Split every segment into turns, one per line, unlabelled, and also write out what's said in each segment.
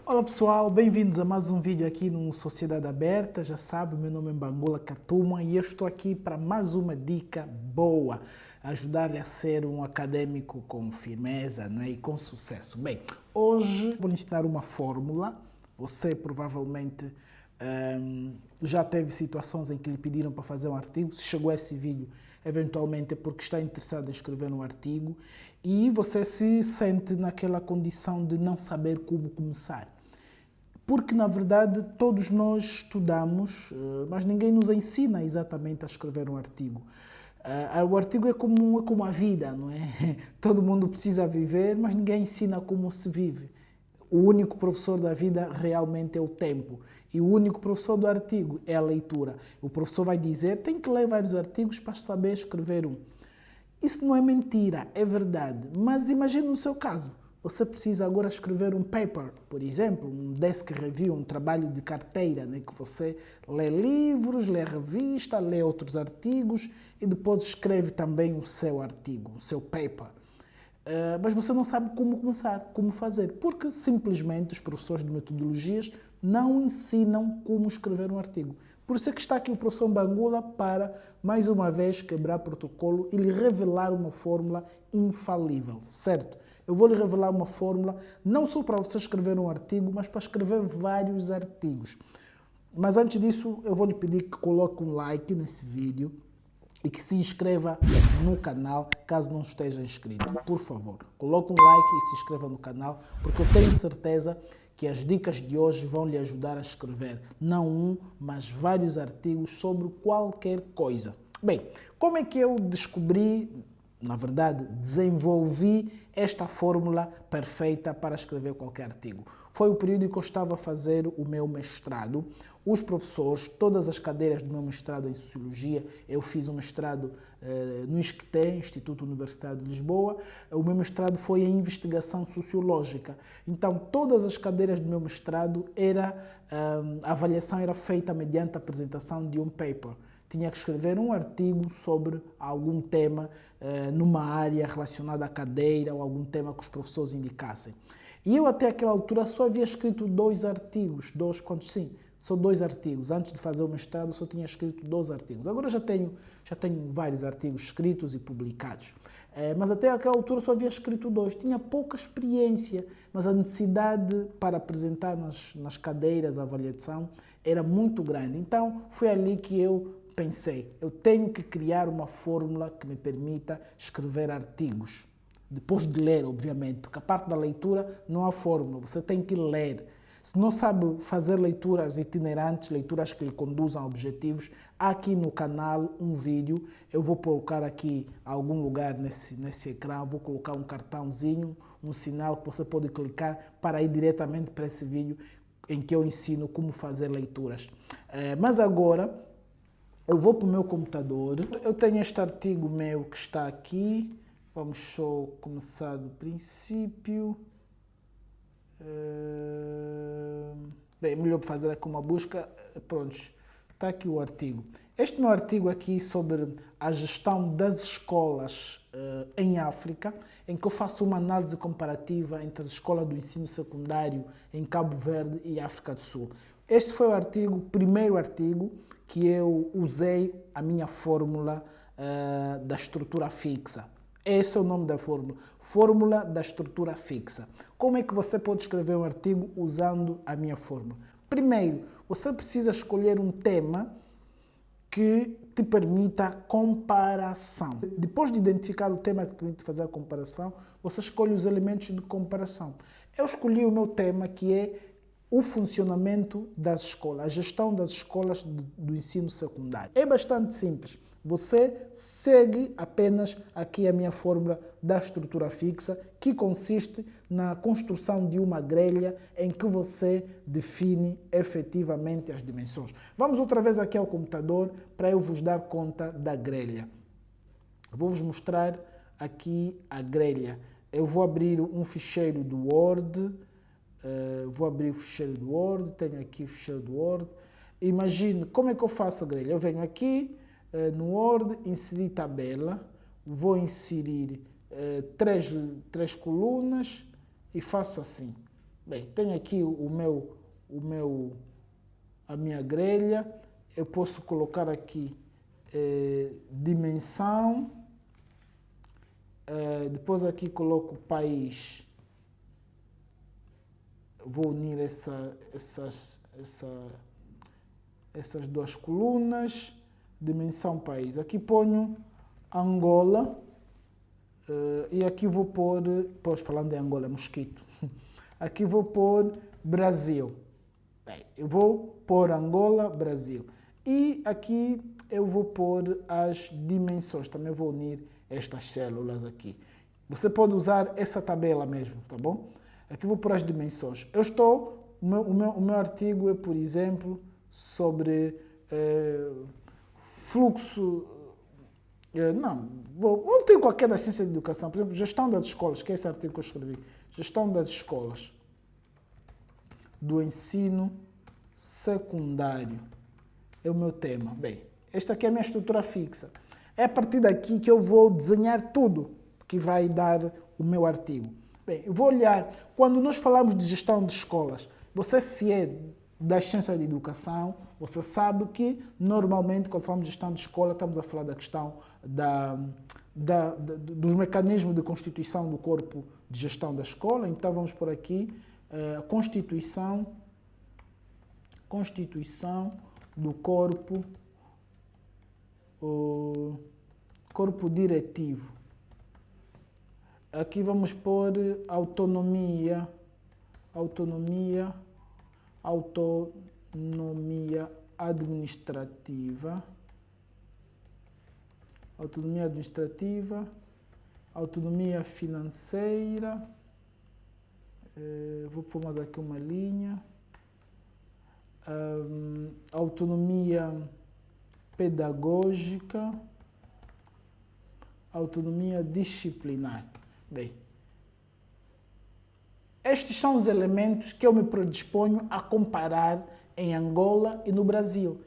Olá pessoal, bem-vindos a mais um vídeo aqui no Sociedade Aberta. Já sabe, meu nome é Mbangula Katuma e eu estou aqui para mais uma dica boa, ajudar-lhe a ser um acadêmico com firmeza, não é? E com sucesso. Bem, hoje vou lhe ensinar uma fórmula. Você provavelmente já teve situações em que lhe pediram para fazer um artigo. Se chegou a esse vídeo, eventualmente é porque está interessado em escrever um artigo e você se sente naquela condição de não saber como começar. Porque, na verdade, todos nós estudamos, mas ninguém nos ensina exatamente a escrever um artigo. O artigo é como a vida, não é? Todo mundo precisa viver, mas ninguém ensina como se vive. O único professor da vida realmente é o tempo. E o único professor do artigo é a leitura. O professor vai dizer, tem que ler vários artigos para saber escrever um. Isso não é mentira, é verdade. Mas imagine no seu caso. Você precisa agora escrever um paper, por exemplo, um desk review, um trabalho de carteira, né, que você lê livros, lê revista, lê outros artigos e depois escreve também o seu artigo, o seu paper. Mas você não sabe como começar, como fazer, porque simplesmente os professores de metodologias não ensinam como escrever um artigo. Por isso é que está aqui o professor Mbangula para, mais uma vez, quebrar protocolo e lhe revelar uma fórmula infalível, certo? Eu vou lhe revelar uma fórmula, não só para você escrever um artigo, mas para escrever vários artigos. Mas antes disso, eu vou lhe pedir que coloque um like nesse vídeo e que se inscreva no canal, caso não esteja inscrito. Por favor, coloque um like e se inscreva no canal, porque eu tenho certeza que as dicas de hoje vão lhe ajudar a escrever não um, mas vários artigos sobre qualquer coisa. Bem, como é que eu descobri, na verdade, desenvolvi esta fórmula perfeita para escrever qualquer artigo? Foi o período em que eu estava a fazer o meu mestrado. Os professores, todas as cadeiras do meu mestrado em Sociologia, eu fiz um mestrado no ISCTE, Instituto Universitário de Lisboa. O meu mestrado foi em Investigação Sociológica. Então, todas as cadeiras do meu mestrado, a avaliação era feita mediante a apresentação de um paper. Tinha que escrever um artigo sobre algum tema numa área relacionada à cadeira ou algum tema que os professores indicassem. E eu até aquela altura só havia escrito 2 artigos, só 2 artigos. Antes de fazer o mestrado só tinha escrito 2 artigos. Agora já tenho vários artigos escritos e publicados. Mas até aquela altura só havia escrito 2. Tinha pouca experiência, mas a necessidade para apresentar nas cadeiras a avaliação era muito grande. Então foi ali que eu pensei, eu tenho que criar uma fórmula que me permita escrever artigos. Depois de ler, obviamente, porque a parte da leitura não há fórmula, você tem que ler. Se não sabe fazer leituras itinerantes, leituras que lhe conduzam a objetivos, há aqui no canal um vídeo, eu vou colocar aqui a algum lugar nesse ecrã, vou colocar um cartãozinho, um sinal que você pode clicar para ir diretamente para esse vídeo em que eu ensino como fazer leituras. Mas agora, eu vou para o meu computador, eu tenho este artigo meu que está aqui, vamos só começar do princípio. Bem, é melhor fazer aqui uma busca. Pronto, está aqui o artigo. Este meu artigo aqui sobre a gestão das escolas em África, em que eu faço uma análise comparativa entre as escolas do ensino secundário em Cabo Verde e África do Sul. Este foi o primeiro artigo que eu usei a minha fórmula da estrutura fixa. Esse é o nome da fórmula. Fórmula da estrutura fixa. Como é que você pode escrever um artigo usando a minha fórmula? Primeiro, você precisa escolher um tema que te permita comparação. Depois de identificar o tema que te permite fazer a comparação, você escolhe os elementos de comparação. Eu escolhi o meu tema, que é o funcionamento das escolas, a gestão das escolas do ensino secundário. É bastante simples. Você segue apenas aqui a minha fórmula da estrutura fixa, que consiste na construção de uma grelha em que você define efetivamente as dimensões. Vamos outra vez aqui ao computador para eu vos dar conta da grelha. Vou-vos mostrar aqui a grelha. Eu vou abrir um ficheiro do Word. Vou abrir o ficheiro do Word. Tenho aqui o ficheiro do Word. Imagine como é que eu faço a grelha. Eu venho aqui no Word, inserir tabela, vou inserir três colunas e faço assim. Bem, tenho aqui a minha grelha, eu posso colocar aqui dimensão, depois aqui coloco país, vou unir essas duas colunas, dimensão país. Aqui ponho Angola e aqui vou pôr, depois falando de Angola, mosquito, aqui vou pôr Brasil. Bem, eu vou pôr Angola, Brasil. E aqui eu vou pôr as dimensões, também vou unir estas células aqui. Você pode usar essa tabela mesmo, tá bom? Aqui vou pôr as dimensões. O meu artigo é, por exemplo, sobre fluxo. Vou ter qualquer da ciência de educação, por exemplo, gestão das escolas, que é esse artigo que eu escrevi. Gestão das escolas do ensino secundário é o meu tema. Bem, esta aqui é a minha estrutura fixa. É a partir daqui que eu vou desenhar tudo que vai dar o meu artigo. Bem, eu vou olhar, quando nós falamos de gestão de escolas, você se é da ciência de educação, você sabe que normalmente quando falamos de gestão de escola estamos a falar da questão dos mecanismos de constituição do corpo de gestão da escola. Então vamos por aqui a constituição do corpo diretivo. Aqui vamos pôr autonomia administrativa, autonomia financeira, vou pôr mais aqui uma linha, autonomia pedagógica, autonomia disciplinar. Bem, estes são os elementos que eu me predisponho a comparar em Angola e no Brasil.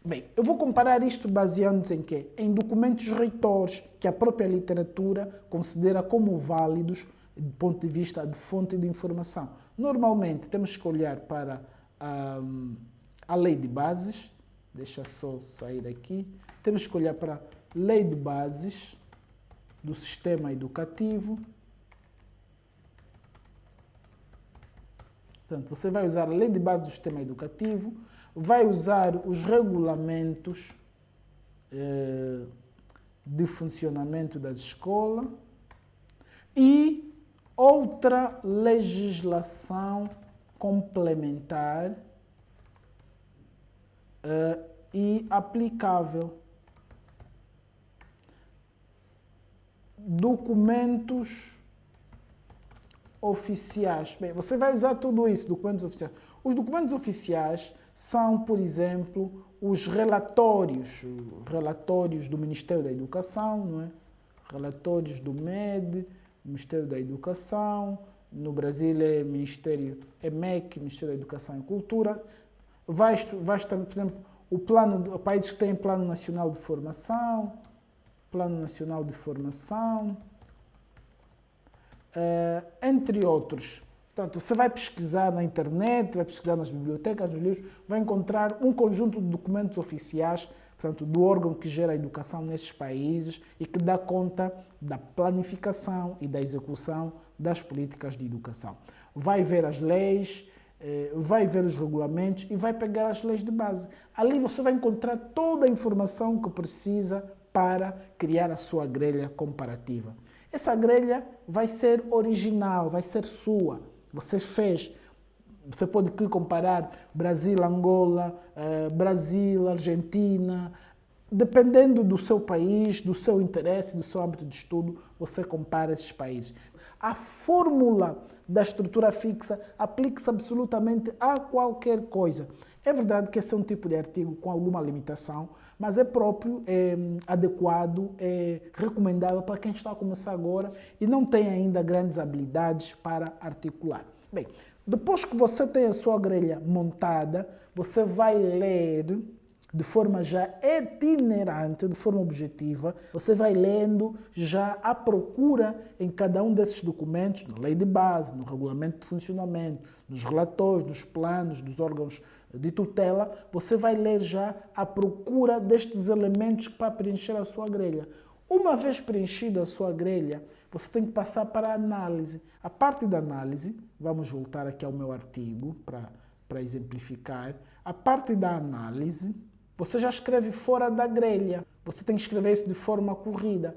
Bem, eu vou comparar isto baseando-se em quê? Em documentos reitores que a própria literatura considera como válidos do ponto de vista de fonte de informação. Normalmente temos que olhar para a lei de bases, deixa só sair aqui, temos que olhar para a lei de bases do sistema educativo. Portanto, você vai usar a lei de base do sistema educativo, vai usar os regulamentos de funcionamento das escolas e outra legislação complementar e aplicável. Documentos oficiais. Bem, você vai usar tudo isso, documentos oficiais. Os documentos oficiais são, por exemplo, os relatórios do Ministério da Educação, não é? Relatórios do MED, Ministério da Educação, no Brasil é MEC, Ministério da Educação e Cultura. Vai estar, por exemplo, o país que tem Plano Nacional de Formação, entre outros. Portanto, você vai pesquisar na internet, vai pesquisar nas bibliotecas, nos livros, vai encontrar um conjunto de documentos oficiais, portanto, do órgão que gera a educação nesses países e que dá conta da planificação e da execução das políticas de educação. Vai ver as leis, vai ver os regulamentos e vai pegar as leis de base. Ali você vai encontrar toda a informação que precisa para criar a sua grelha comparativa. Essa grelha vai ser original, vai ser sua. Você fez. Você pode comparar Brasil, Angola, Brasil, Argentina. Dependendo do seu país, do seu interesse, do seu âmbito de estudo, você compara esses países. A fórmula da estrutura fixa aplica-se absolutamente a qualquer coisa. É verdade que esse é um tipo de artigo com alguma limitação, mas é próprio, é adequado, é recomendável para quem está a começar agora e não tem ainda grandes habilidades para articular. Bem, depois que você tem a sua grelha montada, você vai ler de forma já itinerante, de forma objetiva, você vai lendo já à procura em cada um desses documentos, na lei de base, no regulamento de funcionamento, nos relatórios, nos planos dos órgãos de tutela, você vai ler já à procura destes elementos para preencher a sua grelha. Uma vez preenchida a sua grelha, você tem que passar para a análise. A parte da análise, vamos voltar aqui ao meu artigo para exemplificar. A parte da análise, você já escreve fora da grelha. Você tem que escrever isso de forma corrida.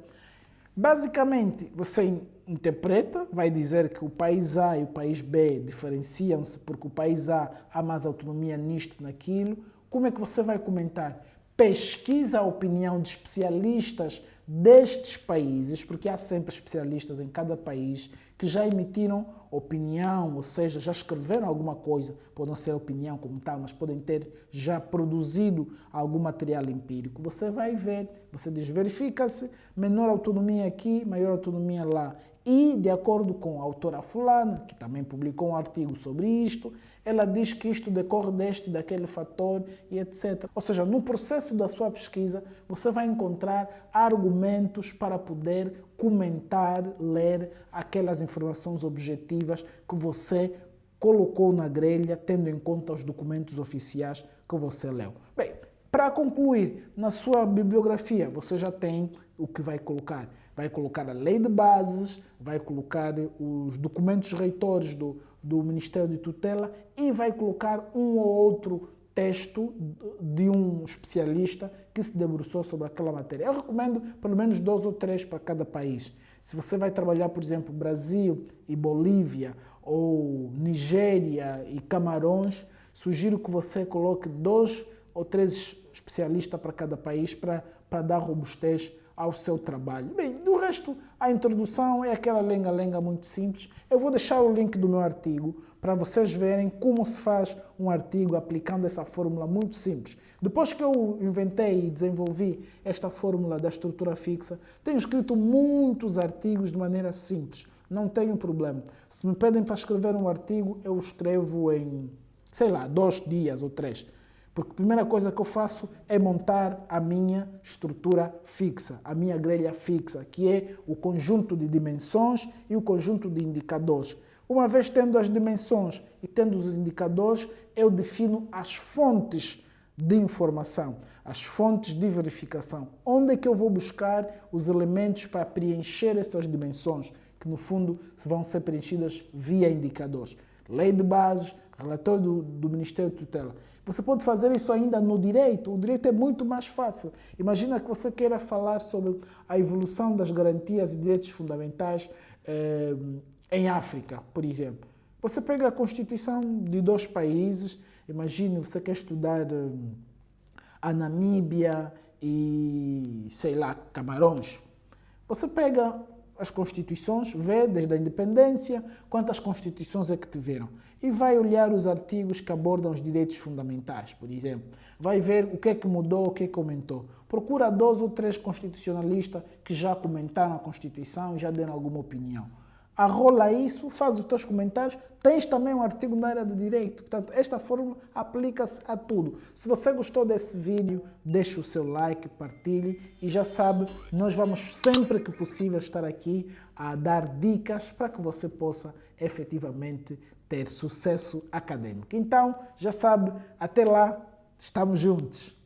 Basicamente, você interpreta, vai dizer que o país A e o país B diferenciam-se porque o país A há mais autonomia nisto, naquilo. Como é que você vai comentar? Pesquisa a opinião de especialistas destes países, porque há sempre especialistas em cada país que já emitiram opinião, ou seja, já escreveram alguma coisa, pode não ser opinião como tal, mas podem ter já produzido algum material empírico. Você vai ver, você diz, verifica-se, menor autonomia aqui, maior autonomia lá. E, de acordo com a autora fulana, que também publicou um artigo sobre isto, ela diz que isto decorre deste, daquele fator e etc. Ou seja, no processo da sua pesquisa, você vai encontrar argumentos para poder comentar, ler aquelas informações objetivas que você colocou na grelha, tendo em conta os documentos oficiais que você leu. Bem, para concluir, na sua bibliografia, você já tem o que vai colocar. Vai colocar a lei de bases, vai colocar os documentos reitores do Ministério de Tutela e vai colocar um ou outro texto de um especialista que se debruçou sobre aquela matéria. Eu recomendo pelo menos 2 ou 3 para cada país. Se você vai trabalhar, por exemplo, Brasil e Bolívia, ou Nigéria e Camarões, sugiro que você coloque 2 ou 3 especialistas para cada país para dar robustez ao seu trabalho. Bem, do resto, a introdução é aquela lenga-lenga muito simples. Eu vou deixar o link do meu artigo para vocês verem como se faz um artigo aplicando essa fórmula muito simples. Depois que eu inventei e desenvolvi esta fórmula da estrutura fixa, tenho escrito muitos artigos de maneira simples. Não tenho problema. Se me pedem para escrever um artigo, eu escrevo em, 2 dias ou 3. Porque a primeira coisa que eu faço é montar a minha estrutura fixa, a minha grelha fixa, que é o conjunto de dimensões e o conjunto de indicadores. Uma vez tendo as dimensões e tendo os indicadores, eu defino as fontes de informação, as fontes de verificação. Onde é que eu vou buscar os elementos para preencher essas dimensões, que no fundo vão ser preenchidas via indicadores. Lei de bases, relatório do Ministério de Tutela. Você pode fazer isso ainda no direito. O direito é muito mais fácil. Imagina que você queira falar sobre a evolução das garantias e direitos fundamentais em África, por exemplo. Você pega a Constituição de 2 países, imagine, você quer estudar a Namíbia e, Camarões. Você pega as constituições, vê desde a independência quantas constituições é que tiveram. E vai olhar os artigos que abordam os direitos fundamentais, por exemplo. Vai ver o que é que mudou, o que é que aumentou. Procura 2 ou 3 constitucionalistas que já comentaram a Constituição e já deram alguma opinião. Arrola isso, faz os teus comentários, tens também um artigo na área do direito. Portanto, esta fórmula aplica-se a tudo. Se você gostou desse vídeo, deixe o seu like, partilhe e já sabe, nós vamos sempre que possível estar aqui a dar dicas para que você possa efetivamente ter sucesso acadêmico. Então, já sabe, até lá, estamos juntos.